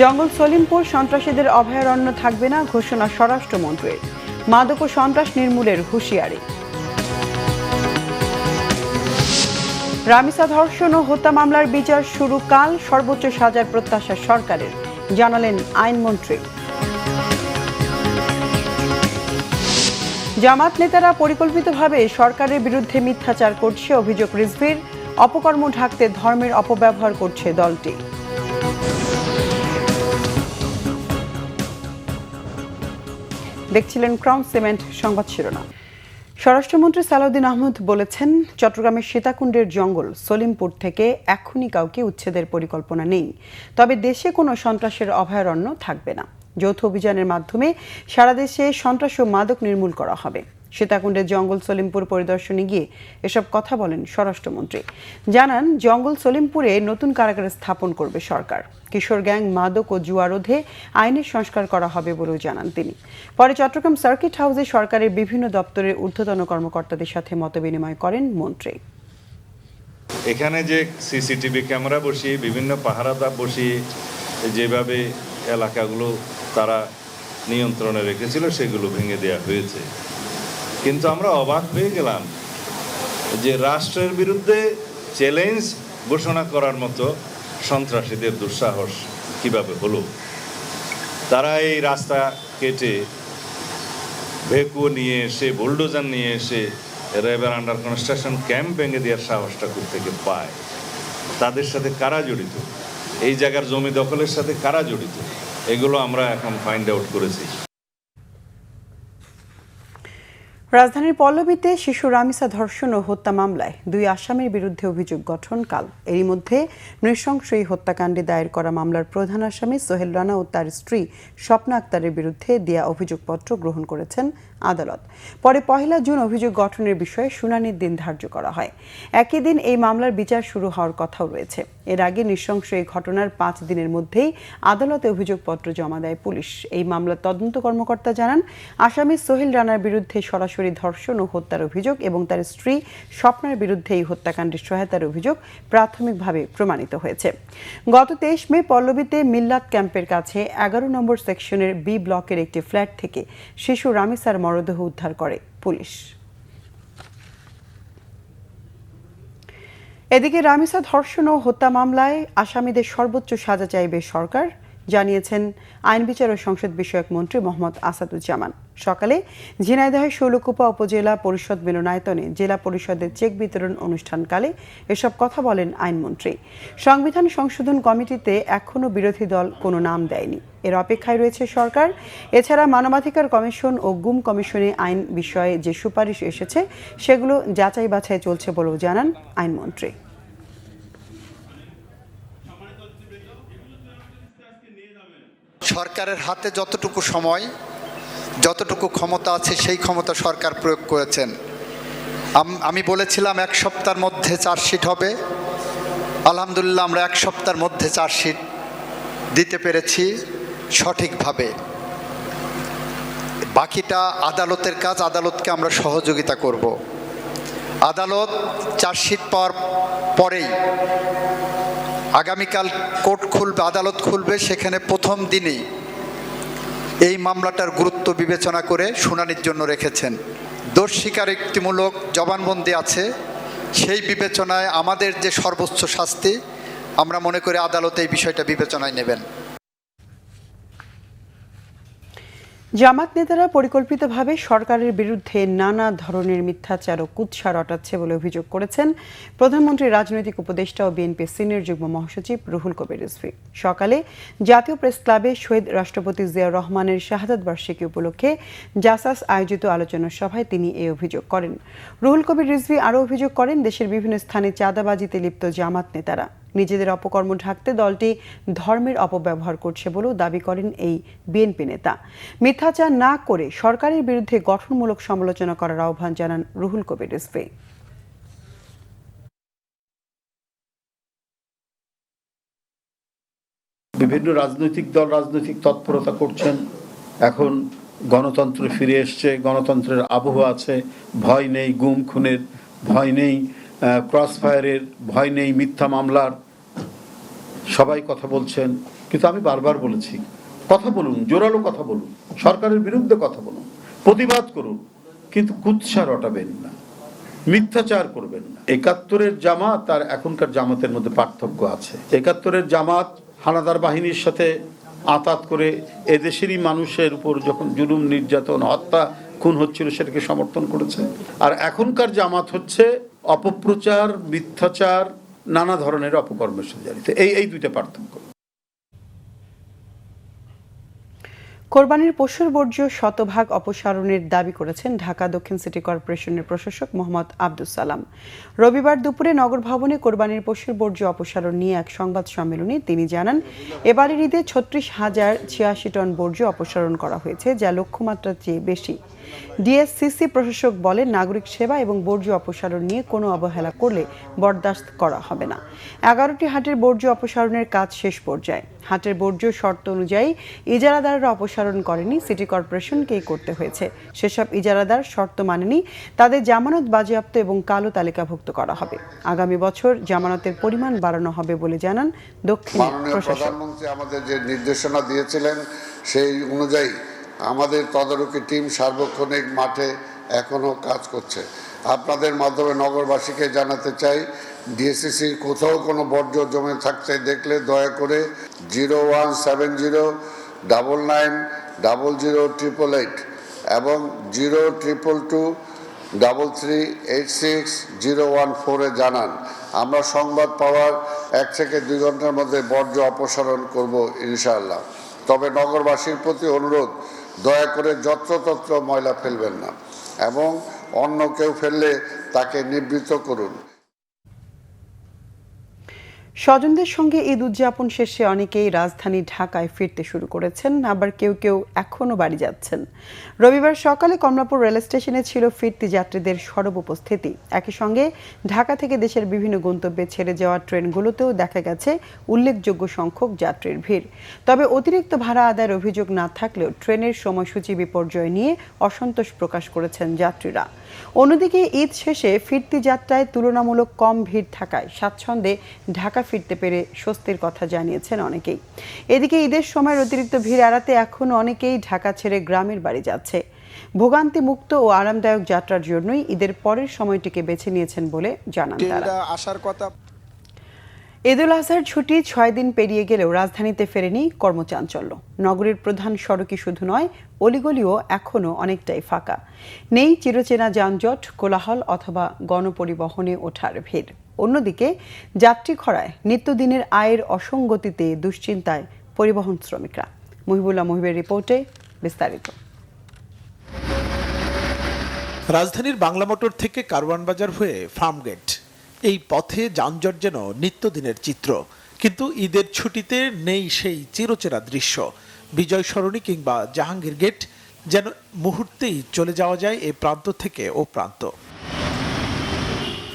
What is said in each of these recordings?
জঙ্গল সলিমপুর সন্ত্রাসীদের অভয়ারণ্য থাকবে না ঘোষণা স্বরাষ্ট্রমন্ত্রীর। মাদক ও সন্ত্রাস নির্মূলের হুঁশিয়ারি। রামিসা ধর্ষণ ও হত্যা মামলার বিচার শুরু কাল, সর্বোচ্চ সাজার প্রত্যাশা সরকারের, জানালেন আইনমন্ত্রী। জামাত নেতারা পরিকল্পিতভাবে সরকারের বিরুদ্ধে মিথ্যাচার করছে, অভিযোগ রিজভির। অপকর্ম ঢাকতে ধর্মের অপব্যবহার করছে দলটি। দেখছিলেন ক্রাউন সিমেন্ট সংবাদ শিরোনাম। স্বরাষ্ট্রমন্ত্রী সালাউদ্দিন আহমেদ বলেছেন, চট্টগ্রামের সীতাকুণ্ডের জঙ্গল সলিমপুর থেকে এখনই কাউকে উচ্ছেদের পরিকল্পনা নেই, তবে দেশে কোনো সন্ত্রাসের অভয়ারণ্য থাকবে না। যৌথ অভিযানের মাধ্যমে সারা দেশে সন্ত্রাস ও মাদক নির্মূল করা হবে। সীতাকুণ্ডের জঙ্গল সলিমপুর পরিদর্শনে গিয়ে এসব কথা বলেন স্বরাষ্ট্রমন্ত্রী। জানান, জঙ্গল সলিমপুরে নতুন কারাগার স্থাপন করবে সরকার। কিশোর গ্যাং, মাদক ও জুয়া রোধে আইনের সংস্কার করা হবে বলেও জানান তিনি। পরে চট্টগ্রাম সার্কিট হাউসে সরকারের বিভিন্ন দপ্তরের ঊর্ধ্বতন কর্মকর্তাদের সাথে মতবিনিময় করেন মন্ত্রী। এখানে যে সিসিটিভি ক্যামেরা বসিয়ে, বিভিন্ন পাহারাদার বসিয়ে যেভাবে এলাকাগুলো তারা নিয়ন্ত্রণে রেখেছিল, সেগুলো ভেঙে দেওয়া হয়েছে। কিন্তু আমরা অবাক হয়ে গেলাম যে রাষ্ট্রের বিরুদ্ধে চ্যালেঞ্জ ঘোষণা করার মতো সন্ত্রাসীদের দুঃসাহস কিভাবে হলো। তারা এই রাস্তা কেটে ভেকু নিয়ে এসে, বুলডোজার নিয়ে এসে র্যাবের আন্ডার কনস্ট্রাকশন ক্যাম্প ভেঙে দেওয়ার সাহসটা থেকে পায়। তাদের সাথে কারা জড়িত, এই জায়গার জমি দখলের সাথে কারা জড়িত, এগুলো আমরা এখন ফাইন্ড আউট করেছি। রাজধানীর পল্লবীতে শিশু রামিসা ধর্ষণ ও হত্যা মামলায় 2 আসামির বিরুদ্ধে অভিযোগ গঠন কাল। এরই মধ্যে নৃশংস এই হত্যাকাণ্ডে দায়ের করা মামলার প্রধান আসামি সোহেল রানা ও তার স্ত্রী স্বপ্না আক্তারের বিরুদ্ধে দেয়া অভিযোগপত্র গ্রহণ করেছেন আদালত। পরে 1 জুন অভিযোগ গঠনের বিষয়ে শুনানির দিন ধার্য করা হয়। একই দিন এই মামলার বিচার শুরু হওয়ার কথাও রয়েছে। এর আগে নৃশংস এই ঘটনার 5 দিনের মধ্যেই আদালতে অভিযোগপত্র জমা দেয় পুলিশ। এই মামলার তদন্ত কর্মকর্তা জানান, আসামি সোহেল রানার বিরুদ্ধে সরাসরি ধর্ষণ ও হত্যার অভিযোগ এবং তার স্ত্রী স্বপ্নার বিরুদ্ধে এই হত্যাকাণ্ডের সহায়তার অভিযোগ প্রাথমিকভাবে প্রমাণিত হয়েছে। গত 23 মে পল্লবীতে মিল্লাত ক্যাম্পের কাছে 11 নম্বর সেকশনের বি ব্লকের একটি ফ্ল্যাট থেকে শিশু রামিসার মরদেহ উদ্ধার করে পুলিশ। এদিকে রামিসা ধর্ষণ ও হত্যা মামলায় আসামিদের সর্বোচ্চ সাজা চাইবে সরকার, জানিয়েছেন আইন বিচার ও সংসদ বিষয়ক মন্ত্রী মোহাম্মদ আসাদুজ্জামান। সকালে ঝিনাইদহের শৈলকুপা উপজেলা পরিষদ মিলনায়তনে জেলা পরিষদের চেক বিতরণ অনুষ্ঠানকালে এসব কথা বলেন আইনমন্ত্রী। সংবিধান সংশোধন কমিটিতে এখনও বিরোধী দল কোনো নাম দেয়নি, এর অপেক্ষায় রয়েছে সরকার। এছাড়া মানবাধিকার কমিশন ও গুম কমিশনে আইন বিষয়ে যে সুপারিশ এসেছে সেগুলো যাচাই বাছাই চলছে বলেও জানান আইনমন্ত্রী। সরকারের হাতে যতটুকু সময়, যতটুকু ক্ষমতা আছে সেই ক্ষমতা সরকার প্রয়োগ করেছেন। আমি বলেছিলাম 1 সপ্তাহের মধ্যে চার্জশিট হবে। আলহামদুলিল্লাহ আমরা 1 সপ্তাহের মধ্যে চার্জশিট দিতে পেরেছি সঠিকভাবে। বাকিটা আদালতের কাজ, আদালতকে আমরা সহযোগিতা করব। আদালত চার্জশিট পাওয়ার পরেই আগামীকাল কোর্ট খুলবে, আদালত খুলবে, সেখানে প্রথম দিনেই এই মামলাটার গুরুত্ব বিবেচনা করে শুনানির জন্য রেখেছেন। দোষ স্বীকারোক্তিমূলক জবানবন্দি আছে, সেই বিবেচনায় আমাদের যে সর্বোচ্চ শাস্তি, আমরা মনে করি আদালত এই বিষয়টা বিবেচনায় নেবেন। জামাত নেতারা পরিকল্পিতভাবে সরকারের বিরুদ্ধে নানা ধরনের মিথ্যাচার ও কুৎসা রটাচ্ছে বলে অভিযোগ করেছেন প্রধানমন্ত্রীর রাজনৈতিক উপদেষ্টা ও বিএনপি সিনিয়র যুগ্ম মহাসচিব রুহুল কবির রিজভী। সকালে জাতীয় প্রেস ক্লাবে শহীদ রাষ্ট্রপতি জিয়াউর রহমানের শাহাদাত বার্ষিকী উপলক্ষে জাসাস আয়োজিত আলোচনা সভায় তিনি এই অভিযোগ করেন। রুহুল কবির রিজভী আরও অভিযোগ করেন, দেশের বিভিন্ন স্থানে চাঁদাবাজিতে লিপ্ত জামাত নেতারা নিজেদের অপকর্ম ঢাকতে দলটি ধর্মের অপব্যবহার করছে বলেও দাবি করেন এই বিএনপি নেতা। মিথ্যাচার না করে সরকারের বিরুদ্ধে গঠনমূলক সমালোচনা করার আহ্বান জানান রুহুল কবির রিজভী। বিভিন্ন রাজনৈতিক দল রাজনৈতিক তৎপরতা করছেন। এখন গণতন্ত্র ফিরে এসছে, গণতন্ত্রের আবহ আছে, ভয় নেই গুম খুনের, ভয় নেই ক্রসফায়ারের, ভয় নেই মিথ্যা মামলার। সবাই কথা বলছেন, কিন্তু আমি বারবার বলেছি কথা বলুন, জোরালো কথা বলুন, সরকারের বিরুদ্ধে কথা বলুন, প্রতিবাদ করুন, কিন্তু কুৎসা রটাবেন না, মিথ্যাচার করবেন না। ৭১-এর জামাত আর এখনকার জামাতের মধ্যে পার্থক্য আছে। ৭১-এর জামাত হানাদার বাহিনীর সাথে আঁতাত করে এদেশেরই মানুষের উপর যখন জুলুম, নির্যাতন, হত্যা, খুন হচ্ছিল সেটাকে সমর্থন করেছে। আর এখনকার জামাত হচ্ছে অপপ্রচার, মিথ্যাচার, নানা ধরনের অপকর্মের সাথে জড়িত। এই দুইটা পার্থক্য। কোরবানির পশুর বর্জ্য শতভাগ অপসারণের দাবি করেছেন ঢাকা দক্ষিণ সিটি কর্পোরেশনের প্রশাসক মোহাম্মদ আব্দুস সালাম। রবিবার দুপুরে নগর ভবনে কোরবানির পশুর বর্জ্য অপসারণ নিয়ে এক সংবাদ সম্মেলনে তিনি জানান, এবারের ঈদে ৩৬,০৮৬ টন বর্জ্য অপসারণ করা হয়েছে, যা লক্ষ্যমাত্রার চেয়ে বেশি। ডিএসসিসি প্রশাসক বলেন, নাগরিক সেবা এবং বর্জ্য অপসারণ নিয়ে কোনো অবহেলা করলে বরদাস্ত করা হবে না। ১১টি হাটের বর্জ্য অপসারণের কাজ শেষ পর্যায়ে। হাটের বর্জ্য শর্ত অনুযায়ী ইজারাদাররা অপসারণ করেনি, সিটি কর্পোরেশনকেই করতে হয়েছে। সেসব ইজারাদার শর্ত মানেনি, তাদের জামানত বাজেয়াপ্ত এবং কালো তালিকাভুক্ত করা হবে। আগামী বছর জামানতের পরিমাণ বাড়ানো হবে বলে জানান দক্ষিণ প্রশাসক। প্রধানমন্ত্রী আমাদের যে নির্দেশনা দিয়েছিলেন সেই অনুযায়ী আমাদের তদারকি টিম সার্বক্ষণিক মাঠে এখনো কাজ করছে। আপনাদের মাধ্যমে নগরবাসীকে জানাতে চাই, ডিএসসিসির কোথাও কোনো বর্জ্য জমে থাকতে দেখলে দয়া করে 017099000088 এবং 022223386014 জানান। আমরা সংবাদ পাওয়ার 1 থেকে 2 ঘন্টার মধ্যে বর্জ্য অপসারণ করব ইনশাআল্লাহ। তবে নগরবাসীর প্রতি অনুরোধ, দয়া করে যত্রতত্র ময়লা ফেলবেন না এবং অন্য কেউ ফেললে তাকে নিবৃত্ত করুন। স্বজনদের সঙ্গে ঈদ উদযাপন শেষে অনেকেই রাজধানী ঢাকায় ফিরতে শুরু করেছেন, আবার কেউ কেউ এখনও বাড়ি যাচ্ছেন। রবিবার সকালে কমলাপুর রেল স্টেশনে ছিল ফিরতি যাত্রীদের সরব উপস্থিতি। একই সঙ্গে ঢাকা থেকে দেশের বিভিন্ন গন্তব্যে ছেড়ে যাওয়া ট্রেনগুলোতেও দেখা গেছে উল্লেখযোগ্য সংখ্যক যাত্রীর ভিড়। তবে অতিরিক্ত ভাড়া আদায়ের অভিযোগ না থাকলেও ট্রেনের সময়সূচি বিপর্যয় নিয়ে অসন্তোষ প্রকাশ করেছেন যাত্রীরা। অন্যদিকে ঈদ শেষে ফিরতি যাত্রায় তুলনামূলক কম ভিড় থাকায় স্বাচ্ছন্দ্যে ঢাকা ফিরতে পেরে স্বস্তির কথা জানিয়েছেন অনেকেই। এদিকে ঈদের সময়ের অতিরিক্ত ভিড় এড়াতে এখনও অনেকেই ঢাকা ছেড়ে গ্রামের বাড়ি যাচ্ছে। ভোগান্তি মুক্ত ও আরামদায়ক যাত্রার জন্যই ঈদের পরের সময়টিকে বেছে নিয়েছেন বলে জানান তারা। আসার কথা। ঈদুল আজহার ছুটি 6 দিন পেরিয়ে গেলেও রাজধানীতে ফেরেনি কর্মচাঞ্চল্য। নগরীর প্রধান সড়কই শুধু নয়, অলিগলিও এখনও অনেকটাই ফাঁকা। নেই চিরচেনা যানজট, কোলাহল অথবা গণপরিবহনে ওঠার ভিড়। অন্যদিকে যাত্রী খরায় নিত্যদিনের আয়ের অসঙ্গতিতে দুশ্চিন্তায় পরিবহন শ্রমিকরা। মহিবুল্লাহ মহিবের রিপোর্টে বিস্তারিত। রাজধানীর বাংলা মোটর থেকে কারওয়ান বাজার হয়ে ফার্মগেট, এই পথে যানজট যেন নিত্যদিনের চিত্র। কিন্তু ঈদের ছুটিতে নেই সেই চিরচেনা দৃশ্য। বিজয় সরণি কিংবা জাহাঙ্গীর গেট যেন মুহূর্তেই চলে যাওয়া যায় এ প্রান্ত থেকে ও প্রান্ত।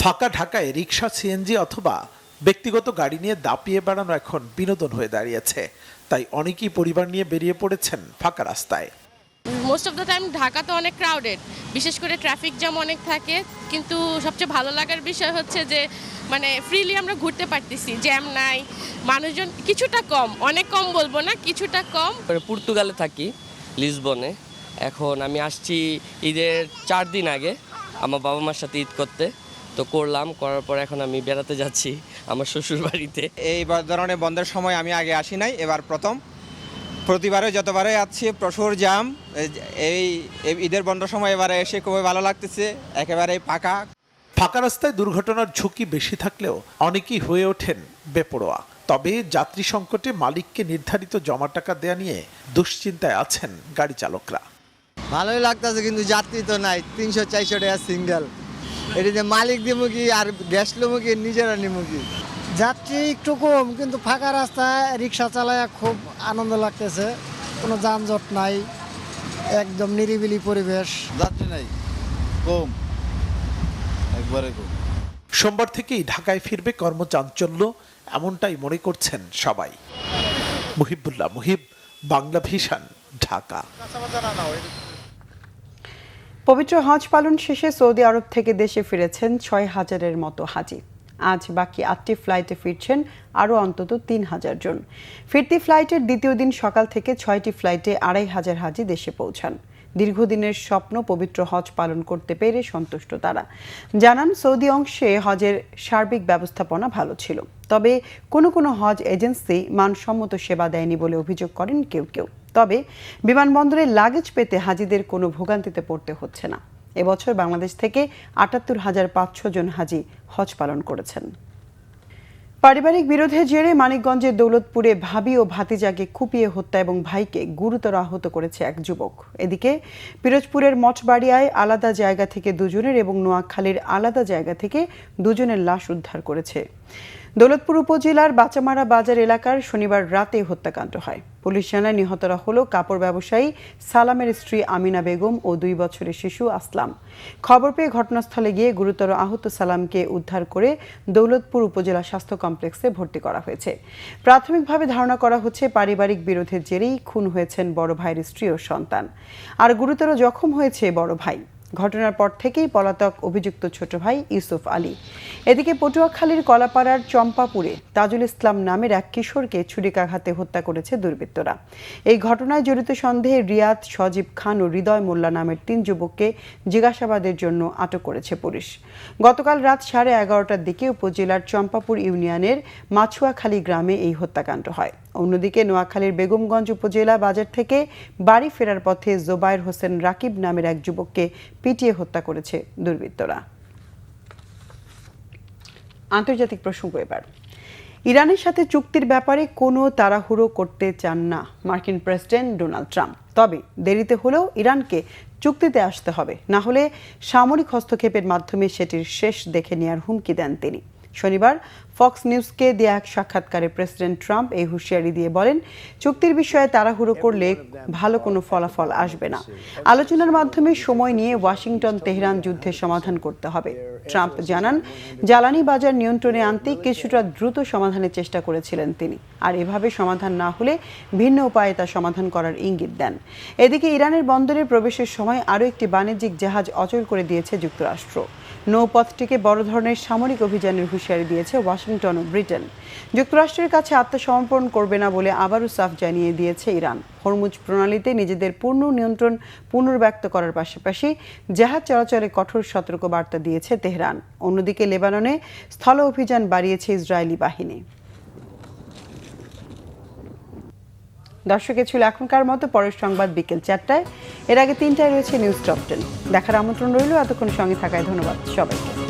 ফাঁকা ঢাকায় রিক্সা, সিএনজি অথবা ব্যক্তিগত গাড়ি নিয়ে দাপিয়ে বেড়ানো এখন বিনোদন হয়ে দাঁড়িয়েছে। তাই অনেকেই পরিবার নিয়ে বেরিয়ে পড়েছেন ফাঁকা রাস্তায়। Most of the time Dhaka তো অনেক ক্রাউডেড, বিশেষ করে ট্রাফিক জ্যাম অনেক থাকে। কিন্তু সবচেয়ে ভালো লাগার বিষয় হচ্ছে যে মানে ফ্রিলি আমরা ঘুরতে পারতেছি, জ্যাম নাই, মানুষজন কিছুটা কম, অনেক কম বলবো না, কিছুটা কম। পর্তুগালে থাকি, লিসবনে। এখন আমি আসছি ঈদের 4 দিন আগে আমার বাবা মার সাথে ঈদ করতে। তো করার পর এখন আমি বেড়াতে যাচ্ছি আমার শ্বশুর বাড়িতে। এই ধরনের বন্ধের সময় আমি আগে আসি নাই, এবার প্রথম। প্রতিবারে যতবারে আসছি প্রচুর জ্যাম। এই ঈদের বন্ধের সময় এবারে এসে খুবই ভালো লাগতেছে, একেবারে ফাঁকা। ফাঁকা রাস্তায় দুর্ঘটনার ঝুঁকি বেশি থাকলেও অনেকেই হয়ে ওঠেন বেপরোয়া। তবে যাত্রী সংকটে মালিককে নির্ধারিত জমা টাকা দেয়া নিয়ে দুশ্চিন্তায় আছেন গাড়ি চালকরা। ভালোই লাগতেছে, কিন্তু যাত্রী তো নাই। 300-400 টাকা সিঙ্গেল। এটিতে মালিক দিব কি আর গ্যাস নেবো কি নিজেরা নেবো কি? যাত্রী একটু কম, কিন্তু ফাঁকা রাস্তায় রিক্সা চালায় খুব আনন্দ লাগতেছে। কোনো যানজট নাই, একদম নিরিবিলি পরিবেশ। যাত্রী নাই, কম, একবারে কম। সোমবার থেকেই ঢাকায় ফিরবে কর্মচাঞ্চল্য, এমনটাই মনে করছেন সবাই। মুহিবুল্লাহ মুহিব, বাংলা ভিশন, ঢাকা। পবিত্র হজ পালন শেষে সৌদি আরব থেকে দেশে ফিরেছেন 6,000-এর মতো হাজি। আজ বাকি 8টি ফ্লাইটে ফিরছেন আরও অন্তত 3,000 জন। ফিরতি ফ্লাইটের দ্বিতীয় দিন সকাল থেকে 6টি ফ্লাইটে 2,500 হাজি দেশে পৌঁছান। দীর্ঘদিনের স্বপ্ন পবিত্র হজ পালন করতে পেরে সন্তুষ্ট তারা। জানান, সৌদি অংশে হজের সার্বিক ব্যবস্থাপনা ভালো ছিল, তবে কোনো হজ এজেন্সি মানসম্মত সেবা দেয়নি বলে অভিযোগ করেন কেউ। তবে বিমানবন্দরে লাগেজ পেতে হাজিদের কোনো ভোগান্তিতে পড়তে হচ্ছে না। এবছর বাংলাদেশ থেকে 78,500 জন হাজি হজ পালন করেছেন। পারিবারিক বিরোধের জেরে মানিকগঞ্জের দৌলতপুরে ভাবি ও ভাতিজাকে কুপিয়ে হত্যা এবং ভাইকে গুরুতর আহত করেছে এক যুবক। এদিকে পিরোজপুরের মঠবাড়িয়ায় আলাদা জায়গা থেকে দুজনের এবং নোয়াখালীর আলাদা জায়গা থেকে দুজনের লাশ উদ্ধার করেছে। দৌলতপুর উপজেলার বাচামারা বাজার এলাকার শনিবার রাতে হত্যাকাণ্ড হয়। পুলিশ জানায় নিহতরা হলো কাপড় ব্যবসায়ী সালামের স্ত্রী আমিনা বেগম ও 2 বছরের শিশু আসলাম। খবর পেয়ে ঘটনাস্থলে গিয়ে গুরুতর আহত সালামকে উদ্ধার করে দৌলতপুর উপজেলা স্বাস্থ্য কমপ্লেক্সে ভর্তি করা হয়েছে। প্রাথমিকভাবে ধারণা করা হচ্ছে পারিবারিক বিরোধের জেরেই খুন হয়েছেন বড় ভাইয়ের স্ত্রী ও সন্তান, আর গুরুতর জখম হয়েছে বড় ভাই। ঘটনার পর থেকেই পলাতক অভিযুক্ত ছোট ভাই ইউসুফ আলী। এদিকে পটুয়াখালীর কলাপাড়ার চম্পাপুরে তাজুল ইসলাম নামের এক কিশোরকে ছুরিকাঘাতে হত্যা করেছে দুর্বৃত্তরা। এই ঘটনায় জড়িত সন্দেহে রিয়াদ, সজীব খান ও হৃদয় মোল্লা নামের 3 যুবককে জিজ্ঞাসাবাদের জন্য আটক করেছে পুলিশ। গতকাল রাত 11:30টার দিকে উপজেলার চম্পাপুর ইউনিয়নের মাছুয়াখালী গ্রামে এই হত্যাকাণ্ড হয়। অন্যদিকে নোয়াখালীর বেগমগঞ্জ উপজেলা বাজার থেকে বাড়ি ফেরার পথে জোবায়ের হোসেন রাকিব নামের এক যুবককে পিটিয়ে হত্যা করেছে দুর্বৃত্তরা। আন্তর্জাতিক প্রসঙ্গ এবার। ইরানের সাথে চুক্তির ব্যাপারে কোনো তাড়াহুড়ো করতে চান না মার্কিন প্রেসিডেন্ট ডোনাল্ড ট্রাম্প। তবে দেরিতে হলেও ইরানকে চুক্তিতে আসতে হবে, না হলে সামরিক হস্তক্ষেপের মাধ্যমে সেটির শেষ দেখে নেওয়ার হুমকি দেন তিনি। শনিবার ফক্স নিউজকে দেয়া এক সাক্ষাৎকারে প্রেসিডেন্ট ট্রাম্প এই হুঁশিয়ারি দিয়ে বলেন, চুক্তির বিষয়ে তাড়াহুড়ো করলে ভালো কোনো ফলাফল আসবে না। আলোচনার মাধ্যমে সময় নিয়ে ওয়াশিংটন তেহরান যুদ্ধের সমাধান করতে হবে। ট্রাম্প জানান, জ্বালানি বাজার নিয়ন্ত্রণে আনতে কিছুটা দ্রুত সমাধানের চেষ্টা করেছিলেন তিনি, আর এভাবে সমাধান না হলে ভিন্ন উপায়ে তা সমাধান করার ইঙ্গিত দেন। এদিকে ইরানের বন্দরে প্রবেশের সময় আরও একটি বাণিজ্যিক জাহাজ অচল করে দিয়েছে যুক্তরাষ্ট্র। নৌপথটিকে বড় ধরনের সামরিক অভিযানের হুঁশিয়ারি দিয়েছে ওয়াশিংটন ও ব্রিটেন। যুক্তরাষ্ট্রের কাছে আত্মসমর্পণ করবে না বলে আবারও সাফ জানিয়ে দিয়েছে ইরান। হরমুজ প্রণালীতে নিজেদের পূর্ণ নিয়ন্ত্রণ পুনর্ব্যক্ত করার পাশাপাশি জাহাজ চলাচলে কঠোর সতর্ক বার্তা দিয়েছে তেহরান। অন্যদিকে লেবাননে স্থল অভিযান বাড়িয়েছে ইসরায়েলি বাহিনী। দর্শক, ছিল এখনকার মতো। পরের সংবাদ বিকেল 4টায়। এর আগে 3টায় রয়েছে নিউজ টপ 10। দেখার আমন্ত্রণ রইল। এতক্ষণ সঙ্গে থাকায় ধন্যবাদ সবাইকে।